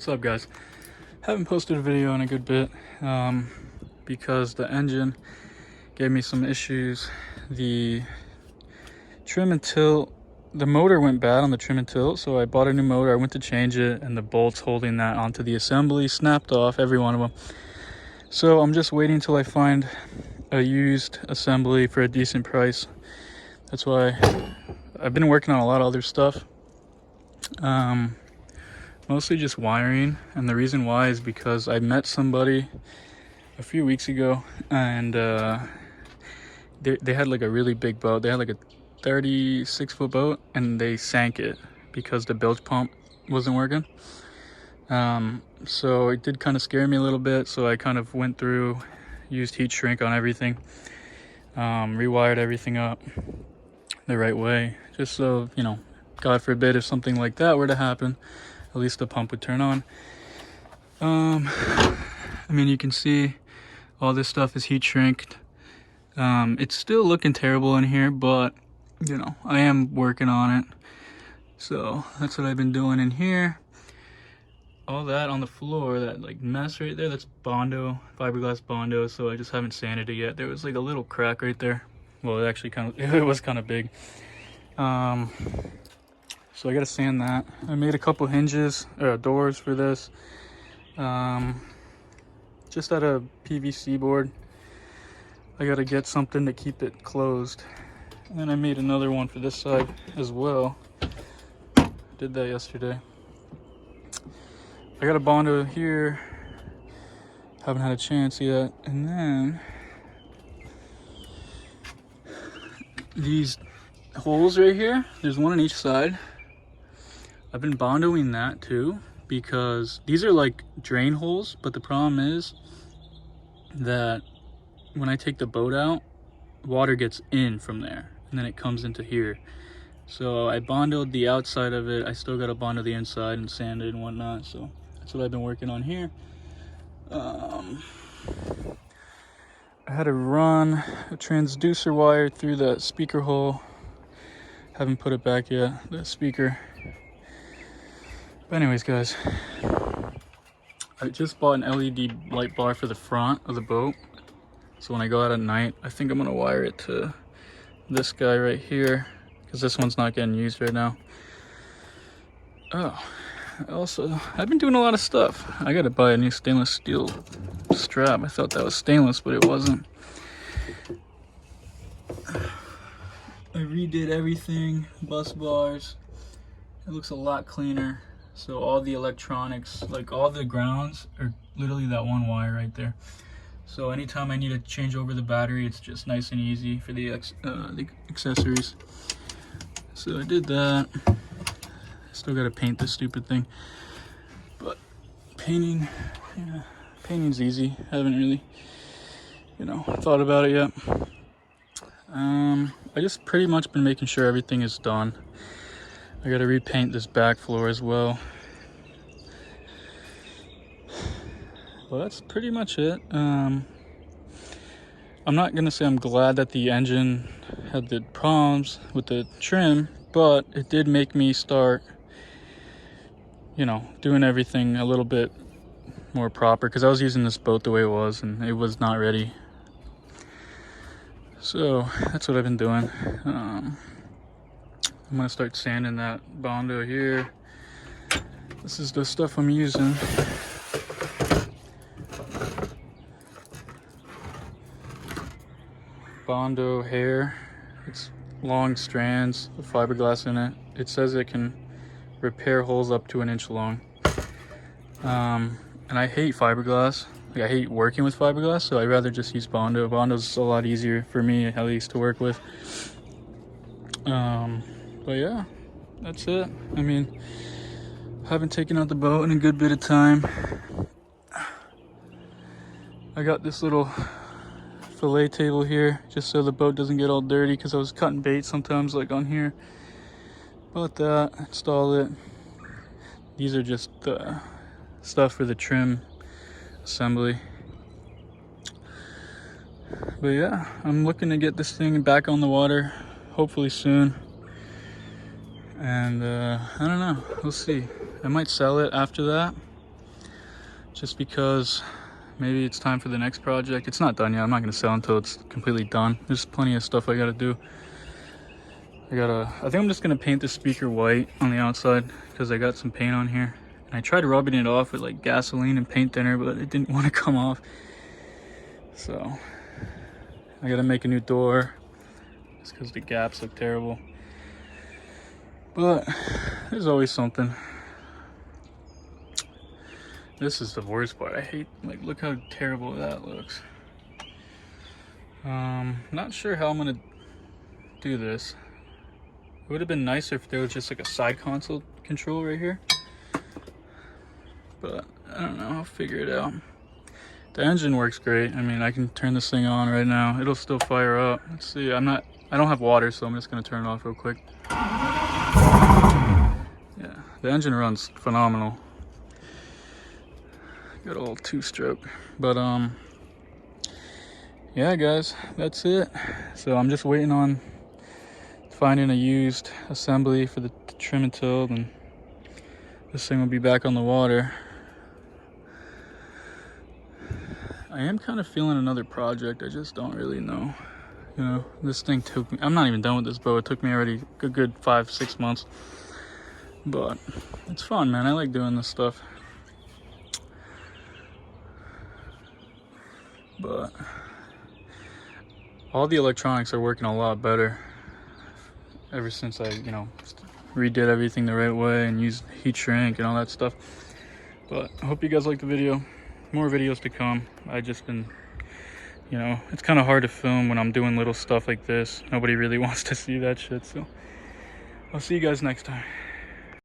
What's up, guys? Haven't posted a video in a good bit because the engine gave me some issues. The trim and tilt, the motor went bad on the trim and tilt, so I bought a new motor. I went to change it, and the bolts holding that onto the assembly snapped off, every one of them. So I'm just waiting until I find a used assembly for a decent price. That's why I've been working on a lot of other stuff. Mostly just wiring, and the reason why is because I met somebody a few weeks ago, and they had like a really big boat. They had like a 36-foot boat, and they sank it because the bilge pump wasn't working. So it did kind of scare me a little bit, so I kind of went through, used heat shrink on everything, rewired everything up the right way, just so, you know, God forbid if something like that were to happen, at least the pump would turn on. I mean, you can see all this stuff is heat shrinked. It's still looking terrible in here, but you know, I am working on it. So that's what I've been doing in here. All that on the floor, that like mess right there, that's Bondo, fiberglass Bondo, so I just haven't sanded it yet. There was like a little crack right there. Well, it actually it was kind of big. So I gotta sand that. I made a couple hinges, doors for this. Just out of PVC board. I gotta get something to keep it closed. And then I made another one for this side as well. Did that yesterday. I got a Bondo here. Haven't had a chance yet. And then these holes right here, there's one on each side. I've been Bondoing that too, because these are like drain holes, but the problem is that when I take the boat out, water gets in from there and then it comes into here. So I Bondoed the outside of it. I still got to Bondo the inside and sand it and whatnot. So that's what I've been working on here. I had to run a transducer wire through the speaker hole. Haven't put it back yet, the speaker. But anyways, guys, I just bought an LED light bar for the front of the boat. So when I go out at night, I think I'm gonna wire it to this guy right here, because this one's not getting used right now. Oh, also, I've been doing a lot of stuff. I gotta buy a new stainless steel strap. I thought that was stainless, but it wasn't. I redid everything, bus bars. It looks a lot cleaner. So all the electronics, like all the grounds, are literally that one wire right there. So anytime I need to change over the battery, it's just nice and easy for the accessories. So I did that. Still gotta paint this stupid thing, but painting, yeah, painting's easy. I haven't really, you know, thought about it yet. I just pretty much been making sure everything is done. I gotta repaint this back floor as well. Well, that's pretty much it. I'm not gonna say I'm glad that the engine had the problems with the trim, but it did make me start, you know, doing everything a little bit more proper, because I was using this boat the way it was and it was not ready. So that's what I've been doing. I'm gonna start sanding that Bondo here. This is the stuff I'm using. Bondo hair. It's long strands with fiberglass in it. It says it can repair holes up to 1 inch long. And I hate fiberglass. Like, I hate working with fiberglass, so I'd rather just use Bondo. Bondo's a lot easier for me, at least, to work with. But yeah, that's it. I mean, haven't taken out the boat in a good bit of time. I got this little fillet table here just so the boat doesn't get all dirty, because I was cutting bait sometimes, like on here. Bought that, install it. These are just stuff for the trim assembly. But yeah, I'm looking to get this thing back on the water hopefully soon. And I don't know, we'll see. I might sell it after that, just because maybe it's time for the next project. It's not done yet. I'm not going to sell until it's completely done. There's plenty of stuff I got to do. I think I'm just going to paint the speaker white on the outside because I got some paint on here. And I tried rubbing it off with like gasoline and paint thinner, but it didn't want to come off. So I got to make a new door just because the gaps look terrible. But there's always something. This is the worst part. I hate, like, look how terrible that looks. Not sure how I'm gonna do this. It would have been nicer if there was just like a side console control right here. But I don't know, I'll figure it out. The engine works great. I mean, I can turn this thing on right now. It'll still fire up. Let's see, I don't have water, so I'm just gonna turn it off real quick. Yeah, the engine runs phenomenal. Got a little 2-stroke, but yeah guys, that's it. So I'm just waiting on finding a used assembly for the trim and tilt, and this thing will be back on the water. I am kind of feeling another project. I just don't really know. You know, this thing took me, I'm not even done with this boat. It took me already a good 5-6 months, but it's fun, man. I like doing this stuff. But all the electronics are working a lot better ever since I, you know, redid everything the right way and used heat shrink and all that stuff. But I hope you guys liked the video. More videos to come. I just been, you know, it's kind of hard to film when I'm doing little stuff like this. Nobody really wants to see that shit. So I'll see you guys next time.